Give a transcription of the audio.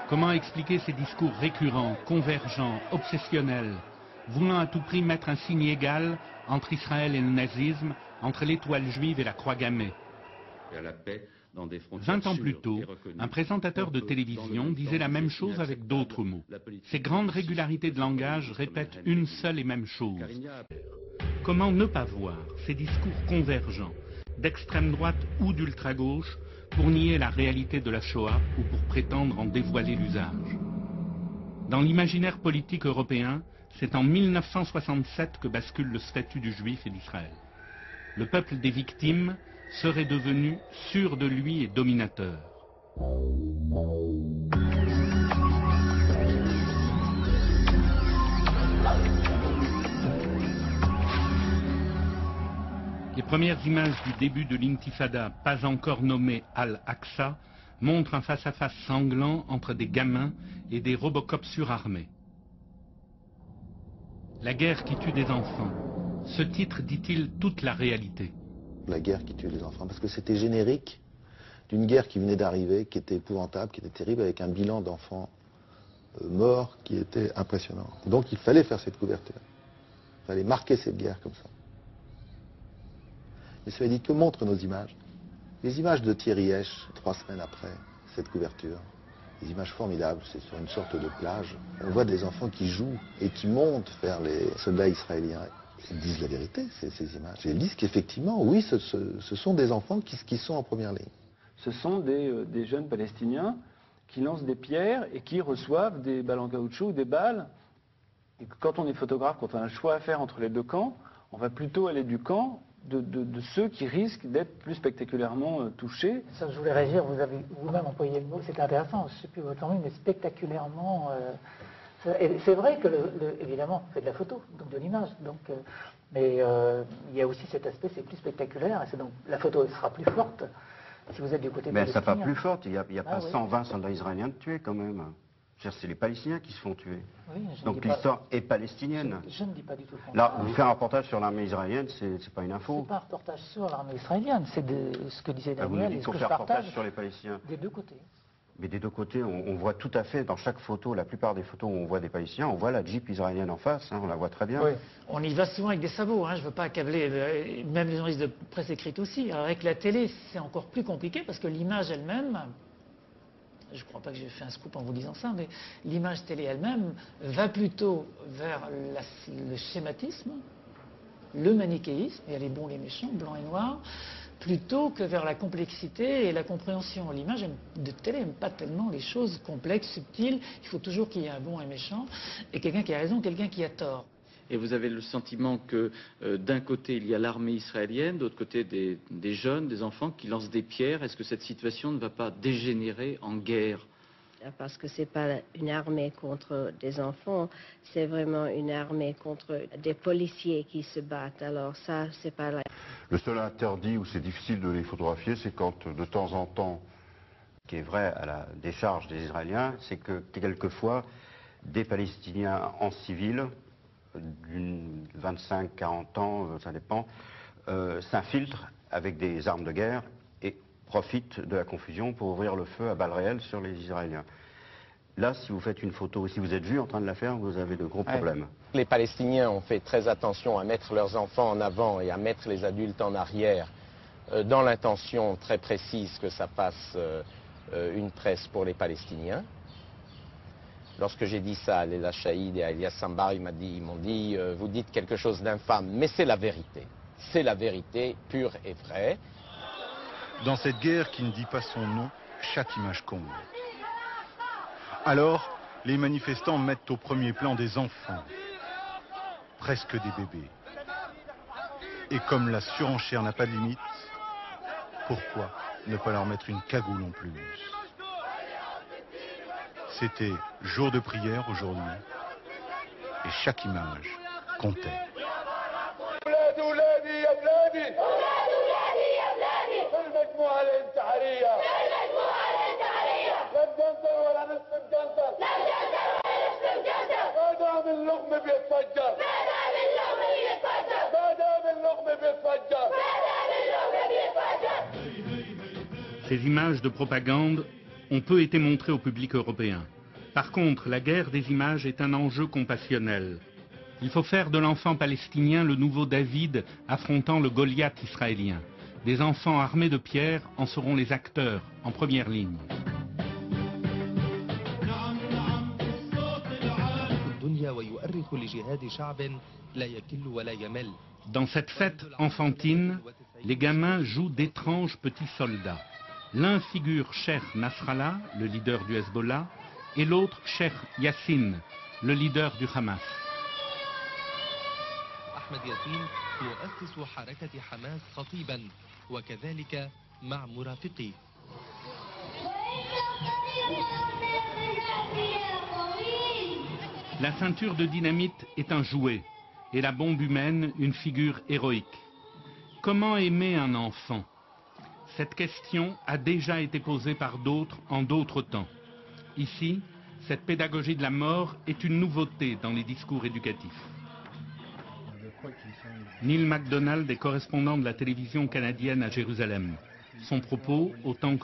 Comment expliquer ces discours récurrents, convergents, obsessionnels, voulant à tout prix mettre un signe égal entre Israël et le nazisme, entre l'étoile juive et la croix gammée? 20 ans plus tôt, un présentateur de télévision disait la même chose avec d'autres mots. Ces grandes régularités de langage répètent une seule et même chose. Comment ne pas voir ces discours convergents, d'extrême droite ou d'ultra-gauche, pour nier la réalité de la Shoah ou pour prétendre en dévoiler l'usage? Dans l'imaginaire politique européen, c'est en 1967 que bascule le statut du juif et d'Israël. Le peuple des victimes serait devenu sûr de lui et dominateur. Les premières images du début de l'intifada, pas encore nommée Al-Aqsa, montrent un face-à-face sanglant entre des gamins et des Robocop surarmés. La guerre qui tue des enfants. Ce titre dit-il toute la réalité? La guerre qui tue les enfants, parce que c'était générique d'une guerre qui venait d'arriver, qui était épouvantable, qui était terrible, avec un bilan d'enfants morts qui était impressionnant. Donc il fallait faire cette couverture. Il fallait marquer cette guerre comme ça. Mais cela dit, que montrent nos images? Les images de Thierry Hesch, 3 semaines après cette couverture, des images formidables, c'est sur une sorte de plage. On voit des enfants qui jouent et qui montent vers les soldats israéliens. Ils disent la vérité, ces images. Ils disent qu'effectivement, oui, ce sont des enfants qui sont en première ligne. Ce sont des jeunes Palestiniens qui lancent des pierres et qui reçoivent des balles en caoutchouc ou des balles. Et quand on est photographe, quand on a un choix à faire entre les deux camps, on va plutôt aller du camp de ceux qui risquent d'être plus spectaculairement touchés. Ça, je voulais réagir, vous avez vous-même employé le mot, c'est intéressant, je ne sais plus votre nom, mais spectaculairement... c'est vrai que, évidemment, on fait de la photo, donc de l'image, mais il y a aussi cet aspect, c'est plus spectaculaire, et donc la photo sera plus forte si vous êtes du côté palestinien. Mais elle ne sera pas plus forte, il n'y a pas oui. 120 soldats israéliens de tués quand même. C'est les Palestiniens qui se font tuer. Oui, donc l'histoire est palestinienne. Je ne dis pas du tout le contraire. Là, vous faire un reportage sur l'armée israélienne, c'est pas une info. C'est pas un reportage sur l'armée israélienne, c'est ce que disait Daniel, vous et ce dites qu'on que fait je un reportage partage sur les Palestiniens. des deux côtés. Mais des deux côtés, on voit tout à fait, dans chaque photo, la plupart des photos où on voit des Palestiniens, on voit la Jeep israélienne en face, on la voit très bien. Oui. On y va souvent avec des sabots, je ne veux pas accabler, même les journalistes de presse écrite aussi. Alors avec la télé, c'est encore plus compliqué parce que l'image elle-même, je ne crois pas que j'ai fait un scoop en vous disant ça, mais l'image télé elle-même va plutôt vers le schématisme, le manichéisme, il y a les bons, les méchants, blancs et noirs, plutôt que vers la complexité et la compréhension. L'image de télé n'aime pas tellement les choses complexes, subtiles. Il faut toujours qu'il y ait un bon et un méchant, et quelqu'un qui a raison, quelqu'un qui a tort. Et vous avez le sentiment que d'un côté il y a l'armée israélienne, d'autre côté des jeunes, des enfants qui lancent des pierres. Est-ce que cette situation ne va pas dégénérer en guerre? Parce que ce n'est pas une armée contre des enfants, c'est vraiment une armée contre des policiers qui se battent. Alors ça, c'est pas la... Le seul interdit où c'est difficile de les photographier, c'est quand de temps en temps, Ce qui est vrai à la décharge des Israéliens, c'est que quelquefois, des Palestiniens en civil, d'une 25-40 ans, ça dépend, s'infiltrent avec des armes de guerre et profitent de la confusion pour ouvrir le feu à balles réelles sur les Israéliens. Là, si vous faites une photo, si vous êtes vu en train de la faire, vous avez de gros problèmes. Les Palestiniens ont fait très attention à mettre leurs enfants en avant et à mettre les adultes en arrière, dans l'intention très précise que ça fasse une presse pour les Palestiniens. Lorsque j'ai dit ça à Léla Chaïd et à Elias Sambar, ils m'ont dit vous dites quelque chose d'infâme, mais c'est la vérité. C'est la vérité pure et vraie. Dans cette guerre qui ne dit pas son nom, chaque image compte. Alors, les manifestants mettent au premier plan des enfants, presque des bébés. Et comme la surenchère n'a pas de limite, pourquoi ne pas leur mettre une cagoule en plus? C'était jour de prière aujourd'hui, et chaque image comptait. Ces images de propagande ont peu été montrés au public européen. Par contre, la guerre des images est un enjeu compassionnel. Il faut faire de l'enfant palestinien le nouveau David affrontant le Goliath israélien. Des enfants armés de pierres en seront les acteurs en première ligne. Dans cette fête enfantine, les gamins jouent d'étranges petits soldats. L'un figure Cheikh Nasrallah, le leader du Hezbollah, et l'autre Cheikh Yassine, le leader du Hamas. أحمد ياسين مؤسس حركة حماس خطيبا وكذلك مع مرافقيه. La ceinture de dynamite est un jouet et la bombe humaine une figure héroïque. Comment aimer un enfant? Cette question a déjà été posée par d'autres en d'autres temps. Ici, cette pédagogie de la mort est une nouveauté dans les discours éducatifs. Neil MacDonald est correspondant de la télévision canadienne à Jérusalem. Son propos, autant que